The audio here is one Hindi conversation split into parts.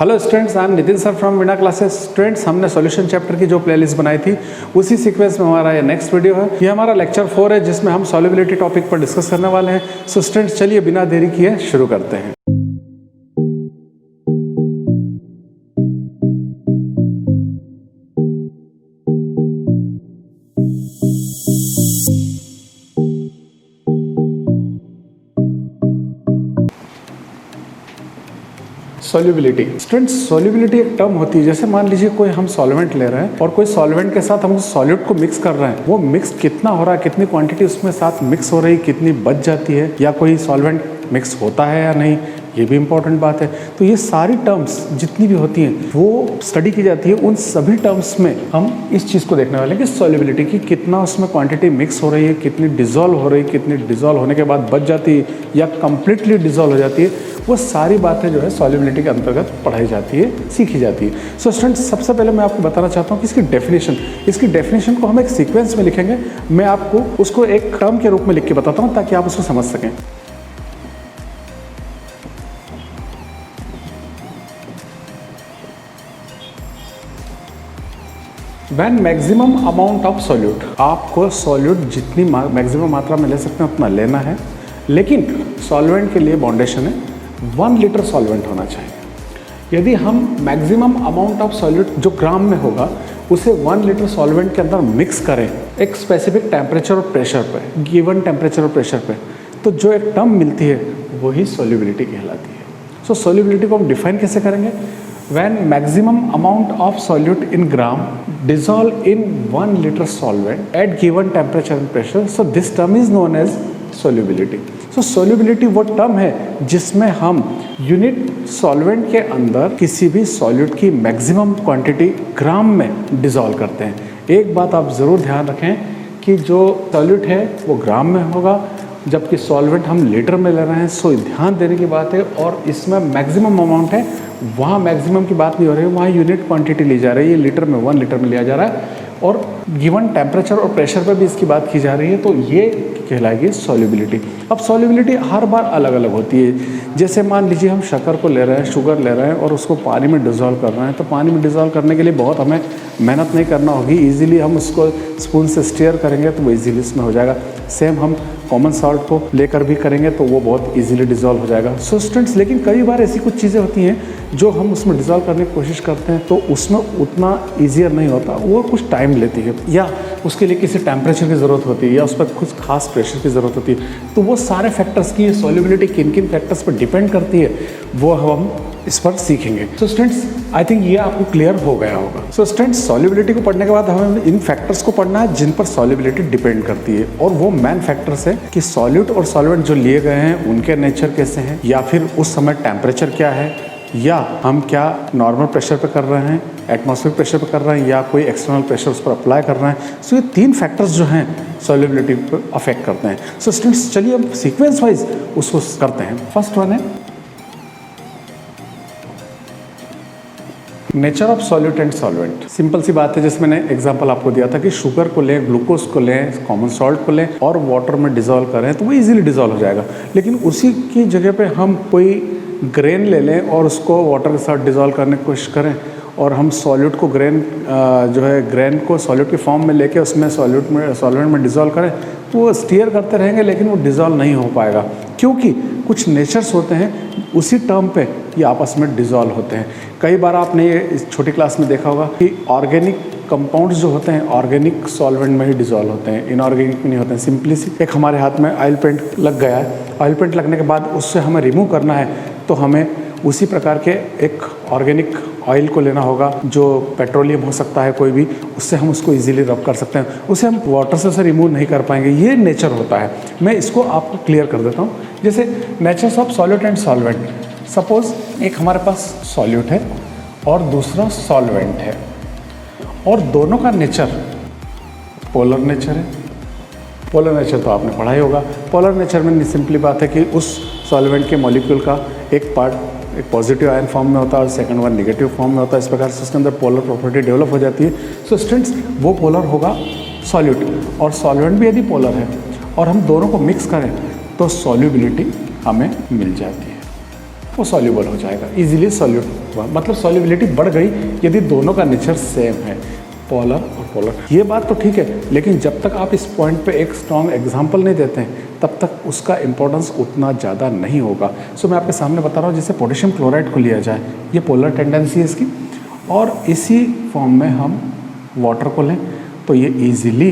Hello students, I am Nitin sir from Veena classes. Students, हमने सॉल्यूशन चैप्टर की जो प्लेलिस्ट बनाई थी उसी सीक्वेंस में हमारा ये नेक्स्ट वीडियो है। ये हमारा लेक्चर 4 है जिसमें हम सॉल्युबिलिटी टॉपिक पर डिस्कस करने वाले हैं। सो स्टूडेंट्स, चलिए बिना देरी किए शुरू करते हैं। सॉल्युबिलिटी। स्टूडेंट्स, सॉल्युबिलिटी एक टर्म होती है। जैसे मान लीजिए कोई हम सॉल्वेंट ले रहे हैं और कोई सॉल्वेंट के साथ हम सॉल्यूट को मिक्स कर रहे हैं, वो मिक्स कितना हो रहा है, कितनी क्वांटिटी उसमें साथ मिक्स हो रही, कितनी बच जाती है, या कोई सॉल्वेंट मिक्स होता है या नहीं, ये भी इंपॉर्टेंट बात है। तो ये सारी टर्म्स जितनी भी होती हैं वो स्टडी की जाती है। उन सभी टर्म्स में हम इस चीज़ को देखने वाले हैं कि सॉल्युबिलिटी की कितना उसमें क्वांटिटी मिक्स हो रही है, कितनी डिजॉल्व हो रही है, कितनी डिजॉल्व होने के बाद बच जाती है या कंप्लीटली डिजॉल्व हो जाती है। वो सारी बातें जो है सॉल्युबिलिटी के अंतर्गत पढ़ाई जाती है, सीखी जाती है। सो स्टूडेंट्स, सबसे पहले मैं आपको बताना चाहता हूँ कि इसकी डेफिनेशन को हम एक सीक्वेंस में लिखेंगे। मैं आपको उसको एक टर्म के रूप में लिख के बताता हूँ ताकि आप उसको समझ सकें। When maximum amount of solute, आपको सॉल्यूट जितनी मैक्सिमम मात्रा में ले सकते हैं उतना लेना है, लेकिन सॉल्वेंट के लिए बाउंडेशन है 1 लीटर सॉल्वेंट होना चाहिए। यदि हम मैक्सिमम अमाउंट ऑफ सॉल्यूट जो ग्राम में होगा उसे 1 लीटर सॉल्वेंट के अंदर मिक्स करें एक स्पेसिफिक टेम्परेचर और प्रेशर पे, गिवन टेम्परेचर और प्रेशर पे, तो जो एक टर्म मिलती है वही सॉल्युबिलिटी कहलाती है। सो सॉल्युबिलिटी को हम डिफाइन कैसे करेंगे? When maximum amount of solute in gram dissolve in 1 liter solvent at given temperature and pressure, so this term is known as solubility. So solubility वो टर्म है जिसमें हम यूनिट सॉल्वेंट के अंदर किसी भी सॉल्यूट की मैक्सिमम क्वांटिटी ग्राम में डिसॉल्व करते हैं। एक बात आप ज़रूर ध्यान रखें कि जो सॉल्यूट है वो ग्राम में होगा, जबकि सॉल्वेंट हम लीटर में ले रहे हैं। सो ध्यान देने की बात है। और इसमें मैक्सिमम अमाउंट है, वहाँ मैक्सिमम की बात नहीं हो रही है, वहाँ यूनिट क्वांटिटी ली जा रही है। लीटर में 1 लीटर में लिया जा रहा है और गिवन टेम्परेचर और प्रेशर पर भी इसकी बात की जा रही है। तो ये कहलाएगी सॉल्युबिलिटी। अब सॉल्युबिलिटी हर बार अलग अलग होती है। जैसे मान लीजिए हम शक्कर को ले रहे हैं, शुगर ले रहे हैं और उसको पानी में डिज़ोल्व कर रहे हैं, तो पानी में डिज़ोल्व करने के लिए बहुत हमें मेहनत नहीं करना होगी। ईजिली हम उसको स्पून से स्टीयर करेंगे तो वो ईजिली इसमें हो जाएगा। सेम हम कॉमन सॉल्ट को लेकर भी करेंगे तो वो बहुत इजीली डिज़ोल्व हो जाएगा। सो स्टूडेंट्स, लेकिन कई बार ऐसी कुछ चीज़ें होती हैं जो हम उसमें डिज़ोल्व करने की कोशिश करते हैं तो उसमें उतना ईजियर नहीं होता, वो कुछ टाइम लेती है, या उसके लिए किसी टेम्परेचर की ज़रूरत होती है, या उस पर कुछ खास प्रेशर की ज़रूरत होती है। तो वो सारे फैक्टर्स की सॉल्युबिलिटी किन किन फैक्टर्स पर डिपेंड करती है वो हम इस पर सीखेंगे। सो स्टूडेंट्स, आई थिंक ये आपको क्लियर हो गया होगा। सो स्टूडेंट्स, सॉल्युबिलिटी को पढ़ने के बाद हमें इन फैक्टर्स को पढ़ना है जिन पर सॉल्युबिलिटी डिपेंड करती है, और वो मेन फैक्टर्स है कि सॉल्यूट और सॉल्वेंट जो लिए गए हैं उनके नेचर कैसे हैं, या फिर उस समय टेम्परेचर क्या है, या हम क्या नॉर्मल प्रेशर पे कर रहे हैं, एटमॉस्फेरिक प्रेशर पे कर रहे हैं, या कोई एक्सटर्नल प्रेशर उस पर अप्लाई कर रहे हैं। सो ये 3 फैक्टर्स जो हैं सॉल्युबिलिटी पर अफेक्ट करते हैं। सो स्टूडेंट्स, चलिए हम सीक्वेंस वाइज उसको करते हैं। फर्स्ट वन है nature of solute and solvent. Simple सी बात है, जैसे मैंने एग्जांपल आपको दिया था कि शुगर को लें, ग्लूकोज को लें, कॉमन सॉल्ट को लें और वाटर में डिज़ोल्व करें तो वो इजीली डिज़ोल्व हो जाएगा। लेकिन उसी की जगह पे हम कोई ग्रेन ले लें और उसको वाटर के साथ डिज़ोल्व करने की कोशिश करें, और हम सॉल्यूट को ग्रेन को सॉल्यूट की फॉर्म में लेके उसमें सॉल्वेंट में डिज़ोल्व करें तो वो स्टीयर करते रहेंगे लेकिन वो डिज़ोल्व नहीं हो पाएगा, क्योंकि कुछ नेचर्स होते हैं उसी टर्म पे ये आपस में डिज़ोल्व होते हैं। कई बार आपने ये इस छोटी क्लास में देखा होगा कि ऑर्गेनिक कंपाउंड्स जो होते हैं ऑर्गेनिक सॉल्वेंट में ही डिज़ोल्व होते हैं, इनऑर्गेनिक में नहीं होते हैं। सिंपली सी एक हमारे हाथ में ऑयल पेंट लग गया है, ऑयल पेंट लगने के बाद उससे हमें रिमूव करना है तो हमें उसी प्रकार के एक ऑर्गेनिक ऑयल को लेना होगा, जो पेट्रोलियम हो सकता है कोई भी, उससे हम उसको इजीली रब कर सकते हैं। उसे हम वाटर से रिमूव नहीं कर पाएंगे, ये नेचर होता है। मैं इसको आपको क्लियर कर देता हूँ। जैसे natures of solute and solvent. Suppose एक हमारे पास सॉल्यूट है और दूसरा सॉल्वेंट है, और दोनों का नेचर पोलर नेचर है। पोलर नेचर तो आपने पढ़ा ही होगा। पोलर नेचर में सिंपली बात है कि उस सॉल्वेंट के मॉलिक्यूल का एक पार्ट एक पॉजिटिव आयन फॉर्म में होता है और सेकंड वन नेगेटिव फॉर्म में होता है। इस प्रकार से उसके अंदर पोलर प्रॉपर्टी डेवलप हो जाती है। सो स्टूडेंट्स, वो पोलर होगा सॉल्यूट, और सॉल्वेंट भी यदि पोलर है और हम दोनों को मिक्स करें तो सॉल्युबिलिटी हमें मिल जाती है। वो सॉल्यूबल हो जाएगा, इजीली सॉल्यूट हुआ, मतलब सॉल्युबिलिटी बढ़ गई यदि दोनों का नेचर सेम है, पोलर और पोलर। ये बात तो ठीक है, लेकिन जब तक आप इस पॉइंट पे एक स्ट्रॉन्ग एग्जांपल नहीं देते हैं तब तक उसका इंपॉर्टेंस उतना ज़्यादा नहीं होगा। सो मैं आपके सामने बता रहा हूँ, जैसे पोटेशियम क्लोराइड को लिया जाए, ये पोलर टेंडेंसी है इसकी, और इसी फॉर्म में हम वाटर को लें तो ये ईजिली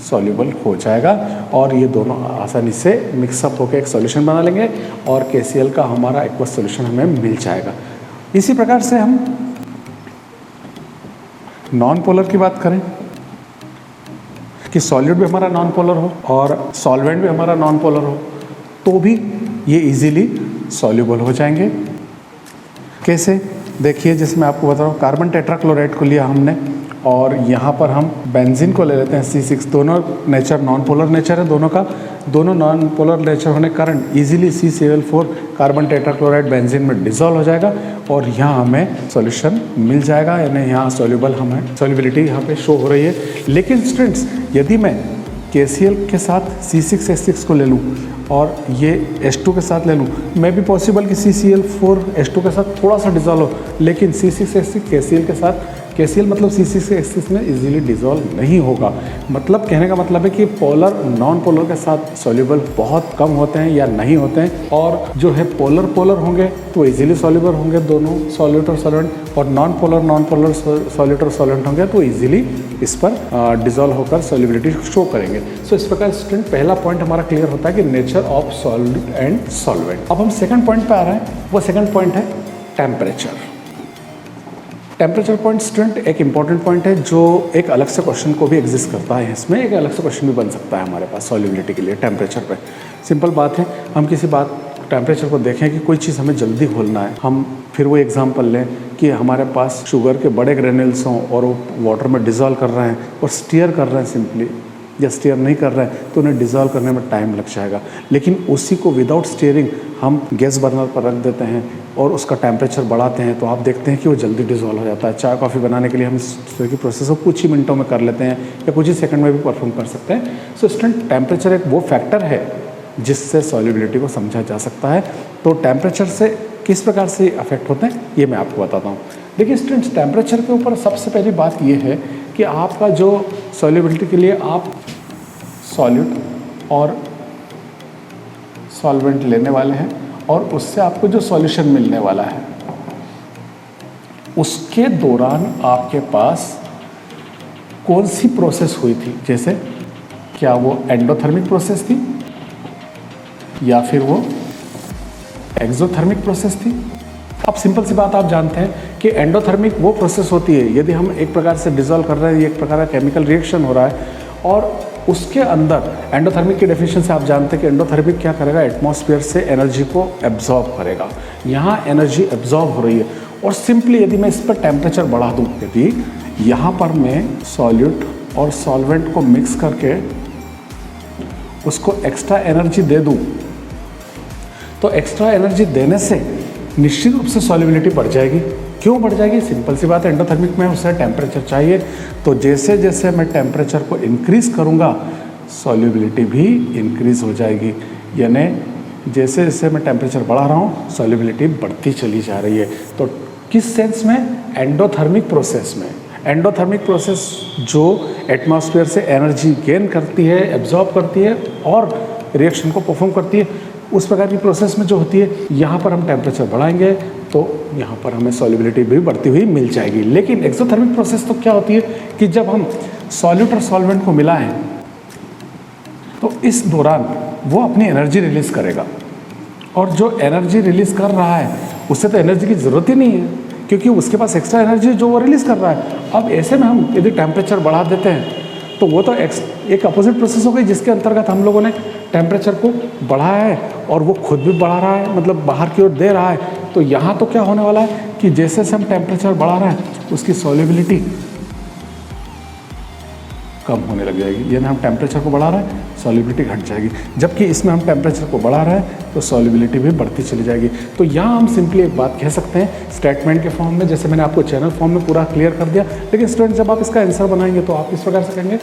सॉल्युबल हो जाएगा और ये दोनों आसानी से मिक्सअप होकर एक सॉल्यूशन बना लेंगे और KCl का हमारा एक्वस सॉल्यूशन हमें मिल जाएगा। इसी प्रकार से हम नॉन पोलर की बात करें कि सॉलिड भी हमारा नॉन पोलर हो और सॉल्वेंट भी हमारा नॉन पोलर हो, तो भी ये इजीली सॉल्युबल हो जाएंगे। कैसे? देखिए, जैसे मैं आपको बता रहा हूँ, कार्बन टेट्राक्लोराइड को लिया हमने और यहाँ पर हम बेंजीन को ले लेते हैं C6। दोनों नेचर नॉन पोलर नेचर है दोनों का, दोनों नॉन पोलर नेचर होने के कारण easily CCl4 carbon tetrachloride benzene में डिसॉल्व हो जाएगा और यहाँ हमें सॉल्यूशन मिल जाएगा, यानी यहाँ सॉल्युबल हमें सॉल्युबिलिटी यहाँ पे शो हो रही है। लेकिन स्टूडेंट्स, यदि मैं KCl के साथ C6H6 को ले लूँ और ये H2 के साथ ले लूँ, मैं भी पॉसिबल कि CCl4 H2 के साथ थोड़ा सा डिजॉल्व हो, लेकिन C6H6 KCl के साथ, KCl मतलब C6H6 में इजीली डिजॉल्व नहीं होगा। मतलब कहने का मतलब है कि पोलर नॉन पोलर के साथ सॉल्युबल बहुत कम होते हैं या नहीं होते हैं, और जो है पोलर पोलर होंगे तो इजीली सॉल्युबल होंगे दोनों सॉल्यूट और सॉल्वेंट, और नॉन पोलर सॉल्यूट और सॉल्वेंट होंगे तो इजीली इस पर डिजॉल्व होकर सॉल्युबिलिटी शो करेंगे। सो इस प्रकार स्टूडेंट पहला पॉइंट हमारा क्लियर होता है कि nature of solute and solvent. अब हम सेकंड पॉइंट पे आ रहे हैं, वो सेकंड पॉइंट है टेम्परेचर। टेम्परेचर पॉइंट स्टूडेंट एक इंपॉर्टेंट पॉइंट है जो एक अलग से क्वेश्चन को भी एग्जिस्ट करता है, इसमें एक अलग से क्वेश्चन भी बन सकता है हमारे पास सॉल्युबिलिटी के लिए टेम्परेचर पे। सिंपल बात है, हम किसी बात टेम्परेचर को देखें कि कोई चीज़ हमें जल्दी घोलना है, हम फिर वो एग्जांपल लें कि हमारे पास शुगर के बड़े ग्रेन्यूल्स हों और वो वाटर में डिज़ोल्व कर रहे हैं और स्टीयर कर रहे हैं सिंपली, या स्टीयर नहीं कर रहे हैं तो उन्हें डिज़ोल्व करने में टाइम लग जाएगा। लेकिन उसी को विदाउट स्टीयरिंग हम गैस बर्नर पर रख देते हैं और उसका टेम्परेचर बढ़ाते हैं तो आप देखते हैं कि वो जल्दी डिज़ोल्व हो जाता है। चाय कॉफ़ी बनाने के लिए हम इस तरह की प्रोसेस को कुछ ही मिनटों में कर लेते हैं या कुछ ही सेकंड में भी परफॉर्म कर सकते हैं। सो स्टूडेंट, टेम्परेचर एक वो फैक्टर है जिससे सॉल्युबिलिटी को समझा जा सकता है। तो टेम्परेचर से किस प्रकार से अफेक्ट होते हैं ये मैं आपको बताता हूँ। देखिए स्टूडेंट्स, टेम्परेचर के ऊपर सबसे पहली बात ये है कि आपका जो सॉल्युबिलिटी के लिए आप सॉल्यूट और सॉल्वेंट लेने वाले हैं और उससे आपको जो सॉल्यूशन मिलने वाला है उसके दौरान आपके पास कौन सी प्रोसेस हुई थी। जैसे क्या वो एंडोथर्मिक प्रोसेस थी या फिर वो एक्सोथर्मिक प्रोसेस थी। अब सिंपल सी बात आप जानते हैं कि एंडोथर्मिक वो प्रोसेस होती है यदि हम एक प्रकार से डिसॉल्व कर रहे हैं, एक प्रकार का केमिकल रिएक्शन हो रहा है और उसके अंदर एंडोथर्मिक की डेफिनेशन से आप जानते हैं कि एंडोथर्मिक क्या करेगा, एटमॉस्फेयर से एनर्जी को एब्जॉर्ब करेगा। यहाँ एनर्जी एब्जॉर्ब हो रही है और सिंपली यदि मैं इस पर टेम्परेचर बढ़ा दूँ, यदि यहाँ पर मैं सॉल्यूट और सॉल्वेंट को मिक्स करके उसको एक्स्ट्रा एनर्जी दे दूँ तो एक्स्ट्रा एनर्जी देने से निश्चित रूप से सॉल्युबिलिटी बढ़ जाएगी। क्यों बढ़ जाएगी? सिंपल सी बात है, एंडोथर्मिक में उसे टेम्परेचर चाहिए, तो जैसे जैसे मैं टेम्परेचर को इंक्रीज़ करूँगा सॉल्युबिलिटी भी इंक्रीज़ हो जाएगी। यानी जैसे जैसे मैं टेम्परेचर बढ़ा रहा हूँ सॉल्युबिलिटी बढ़ती चली जा रही है। तो किस सेंस में? एंडोथर्मिक प्रोसेस में। एंडोथर्मिक प्रोसेस जो एटमॉस्फेयर से एनर्जी गेन करती है, एब्जॉर्ब करती है और रिएक्शन को परफॉर्म करती है, उस प्रकार की प्रोसेस में जो होती है, यहाँ पर हम टेम्परेचर बढ़ाएंगे तो यहाँ पर हमें सॉल्युबिलिटी भी बढ़ती हुई मिल जाएगी। लेकिन एक्सोथर्मिक प्रोसेस तो क्या होती है कि जब हम सॉल्यूट और सॉल्वेंट को मिलाएं तो इस दौरान वो अपनी एनर्जी रिलीज़ करेगा और जो एनर्जी रिलीज़ कर रहा है उससे तो एनर्जी की ज़रूरत ही नहीं है क्योंकि उसके पास एक्स्ट्रा एनर्जी जो वो रिलीज़ कर रहा है। अब ऐसे में हम यदि टेम्परेचर बढ़ा देते हैं तो वो तो एक अपोजिट प्रोसेस हो गई जिसके अंतर्गत हम लोगों ने टेम्परेचर को बढ़ाया है और वो खुद भी बढ़ा रहा है, मतलब बाहर की ओर दे रहा है। तो यहाँ तो क्या होने वाला है कि जैसे जैसे हम टेम्परेचर बढ़ा रहे हैं उसकी सॉल्युबिलिटी कम होने लग जाएगी। यानी हम टेम्परेचर को बढ़ा रहे हैं सॉल्युबिलिटी घट जाएगी, जबकि इसमें हम टेम्परेचर को बढ़ा रहे हैं तो सॉल्युबिलिटी भी बढ़ती चली जाएगी। तो यहाँ हम सिंपली एक बात कह सकते हैं स्टेटमेंट के फॉर्म में, जैसे मैंने आपको चैनल फॉर्म में पूरा क्लियर कर दिया। लेकिन स्टूडेंट जब आप इसका आंसर बनाएंगे तो आप इस प्रकार से कहेंगे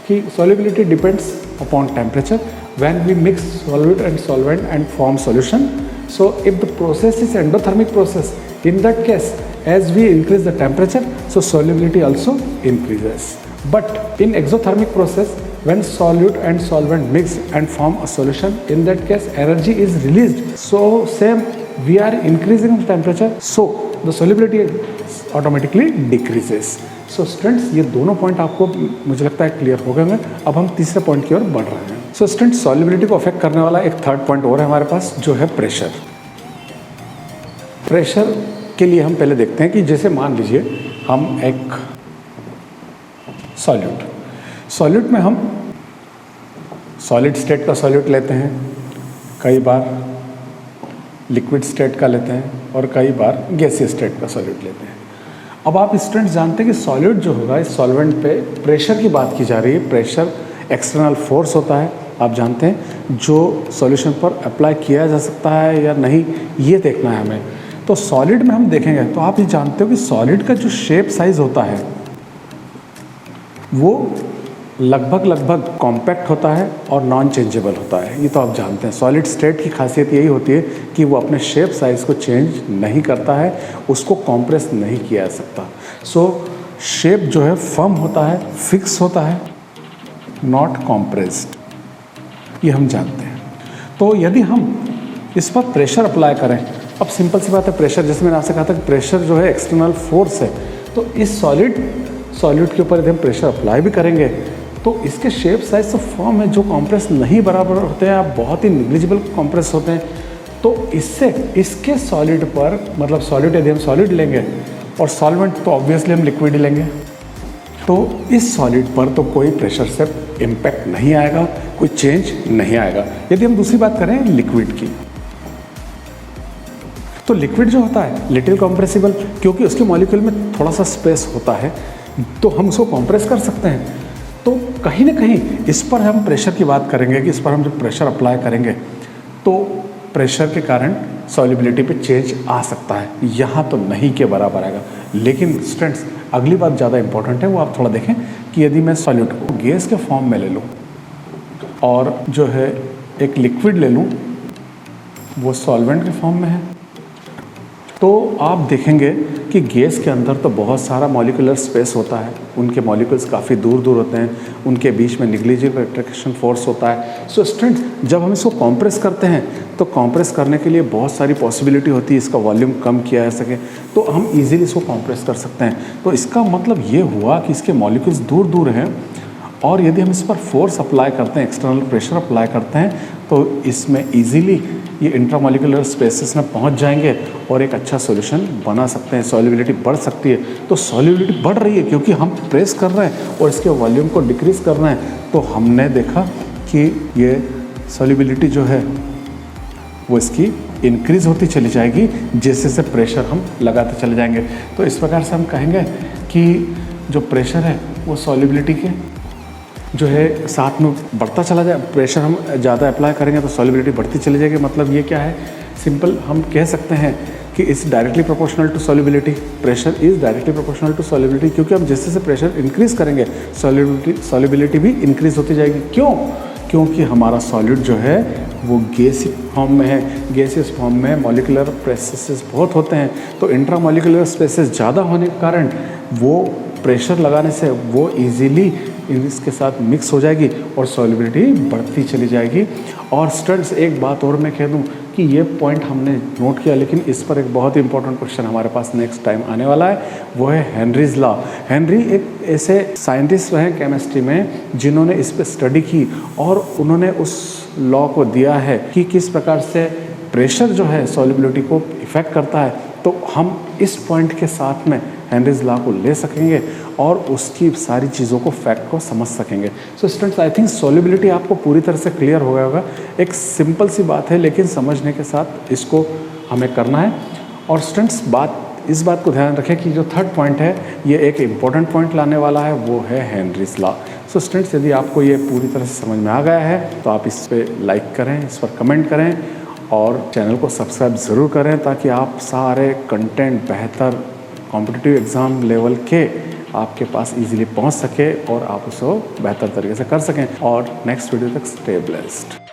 कि solubility depends upon temperature when we mix solute and solvent and form solution So if the process is endothermic process, in that case, as we increase the temperature, so solubility also increases. But in exothermic process, when solute and solvent mix and form a solution, in that case energy is released. So same, we are increasing the temperature, so the solubility automatically decreases. So students, ये दोनों पॉइंट आपको मुझे लगता है क्लियर हो गए होंगे। अब हम तीसरे पॉइंट की ओर बढ़ रहे हैं। सो स्टूडेंट्स, सॉल्युबिलिटी को अफेक्ट करने वाला एक थर्ड पॉइंट और है हमारे पास, जो है प्रेशर। प्रेशर के लिए हम पहले देखते हैं कि जैसे मान लीजिए हम एक सॉल्यूट में हम सॉलिड स्टेट का सॉल्यूट लेते हैं, कई बार लिक्विड स्टेट का लेते हैं और कई बार गैसीय स्टेट का सॉल्यूट लेते हैं। अब आप स्टूडेंट्स जानते हैं कि सॉल्यूट जो होगा, इस सॉल्वेंट पे प्रेशर की बात की जा रही है। प्रेशर एक्सटर्नल फोर्स होता है, आप जानते हैं, जो सॉल्यूशन पर अप्लाई किया जा सकता है या नहीं, ये देखना है हमें। तो सॉलिड में हम देखेंगे तो आप ये जानते हो कि सॉलिड का जो शेप साइज होता है वो लगभग कॉम्पैक्ट होता है और नॉन चेंजेबल होता है। ये तो आप जानते हैं। सॉलिड स्टेट की खासियत यही होती है कि वो अपने शेप साइज़ को चेंज नहीं करता है, उसको कॉम्प्रेस नहीं किया जा सकता। सो शेप जो है फर्म होता है, फिक्स होता है, नॉट कॉम्प्रेस्ड, ये हम जानते हैं। तो यदि हम इस पर प्रेशर अप्लाई करें, अब सिंपल सी बात है, प्रेशर, जैसे मैंने आपसे कहा था कि प्रेशर जो है एक्सटर्नल फोर्स है, तो इस सॉल्यूट के ऊपर यदि हम प्रेशर अप्लाई भी करेंगे तो इसके शेप साइज से फॉर्म है जो कॉम्प्रेस नहीं बराबर होते हैं, आप बहुत ही निग्लिजिबल कॉम्प्रेस होते हैं। तो इससे इसके सॉलिड पर, मतलब सॉलिड यदि हम सॉलिड लेंगे और सॉल्वेंट तो ऑब्वियसली हम लिक्विड ही लेंगे, तो इस सॉलिड पर तो कोई प्रेशर से इम्पैक्ट नहीं आएगा, कोई चेंज नहीं आएगा। यदि हम दूसरी बात करें लिक्विड की, तो लिक्विड जो होता है लिटिल कॉम्प्रेसिबल, क्योंकि उसके मॉलिक्यूल में थोड़ा सा स्पेस होता है, तो हम उसको कॉम्प्रेस कर सकते हैं। तो कहीं ना कहीं इस पर हम प्रेशर की बात करेंगे कि इस पर हम जब प्रेशर अप्लाई करेंगे तो प्रेशर के कारण सॉल्युबिलिटी पे चेंज आ सकता है, यहाँ तो नहीं के बराबर आएगा। लेकिन स्टूडेंट्स, अगली बात ज़्यादा इंपॉर्टेंट है, वो आप थोड़ा देखें कि यदि मैं सॉल्यूट को गैस के फॉर्म में ले लूँ और जो है एक लिक्विड ले लूँ, वो सॉल्वेंट के फॉर्म में है, तो आप देखेंगे कि गैस के अंदर तो बहुत सारा मॉलिकुलर स्पेस होता है, उनके मॉलिक्यूल्स काफ़ी दूर दूर होते हैं, उनके बीच में निग्लिजिबल अट्रैक्शन फोर्स होता है। सो स्टूडेंट्स, जब हम इसको कॉम्प्रेस करते हैं तो कॉम्प्रेस करने के लिए बहुत सारी पॉसिबिलिटी होती है, इसका वॉल्यूम कम किया जा सके, तो हम इजीली इसको कॉम्प्रेस कर सकते हैं। तो इसका मतलब ये हुआ कि इसके मॉलिक्यूल्स दूर दूर हैं, और यदि हम इस पर फोर्स अप्लाई करते हैं, एक्सटर्नल प्रेशर अप्लाई करते हैं, तो इसमें ईजीली ये इंट्रामॉलिकुलर स्पेसेस में पहुंच जाएंगे और एक अच्छा सॉल्यूशन बना सकते हैं, सॉल्युबिलिटी बढ़ सकती है। तो सॉल्युबिलिटी बढ़ रही है क्योंकि हम प्रेस कर रहे हैं और इसके वॉल्यूम को डिक्रीज़ कर रहे हैं। तो हमने देखा कि ये सॉल्युबिलिटी जो है वो इसकी इंक्रीज़ होती चली जाएगी जैसे जैसे प्रेशर हम लगाते चले जाएंगे। तो इस प्रकार से हम कहेंगे कि जो प्रेशर है वो सॉल्युबिलिटी के जो है साथ में बढ़ता चला जाए। प्रेशर हम ज़्यादा अप्लाई करेंगे तो सॉल्युबिलिटी बढ़ती चली जाएगी। मतलब ये क्या है, सिंपल हम कह सकते हैं कि it's directly proportional to solubility, pressure is directly proportional to solubility, क्योंकि हम जैसे जैसे प्रेशर इंक्रीज़ करेंगे सॉल्युबिलिटी भी इंक्रीज़ होती जाएगी। क्यों? क्योंकि हमारा सॉल्यूट जो है वो गैसीय फॉर्म में है, गैसियस फॉर्म में मॉलिकुलर प्रेसेस बहुत होते हैं, तो इंट्रामॉलिकुलर स्पेसेस ज़्यादा होने के कारण वो प्रेशर लगाने से वो इजीली इसके साथ मिक्स हो जाएगी और सॉल्युबिलिटी बढ़ती चली जाएगी। और स्टूडेंट्स, एक बात और मैं कह दूं कि ये पॉइंट हमने नोट किया, लेकिन इस पर एक बहुत ही इंपॉर्टेंट क्वेश्चन हमारे पास नेक्स्ट टाइम आने वाला है, वो है हेनरीज लॉ। हेनरी एक ऐसे साइंटिस्ट रहे केमिस्ट्री में जिन्होंने इस पर स्टडी की और उन्होंने उस लॉ को दिया है कि किस प्रकार से प्रेशर जो है सॉल्युबिलिटी को इफ़ेक्ट करता है। तो हम इस पॉइंट के साथ में हेनरीज लॉ को ले सकेंगे और उसकी सारी चीज़ों को फैक्ट को समझ सकेंगे। So students, I think solubility आपको पूरी तरह से क्लियर हो गया होगा। एक सिंपल सी बात है, लेकिन समझने के साथ इसको हमें करना है। और स्टूडेंट्स, इस बात को ध्यान रखें कि जो थर्ड पॉइंट है ये एक इम्पॉर्टेंट पॉइंट लाने वाला है, वो है हेनरीज लॉ। सो स्टूडेंट्स, यदि आपको ये पूरी तरह से समझ में आ गया है तो आप इस पर लाइक करें, इस पर कमेंट करें और चैनल को सब्सक्राइब ज़रूर करें, ताकि आप सारे कंटेंट बेहतर कॉम्पिटिटिव एग्ज़ाम लेवल के आपके पास इजीली पहुंच सके और आप उसको बेहतर तरीके से कर सकें। और नेक्स्ट वीडियो तक स्टे ब्लेस्ड।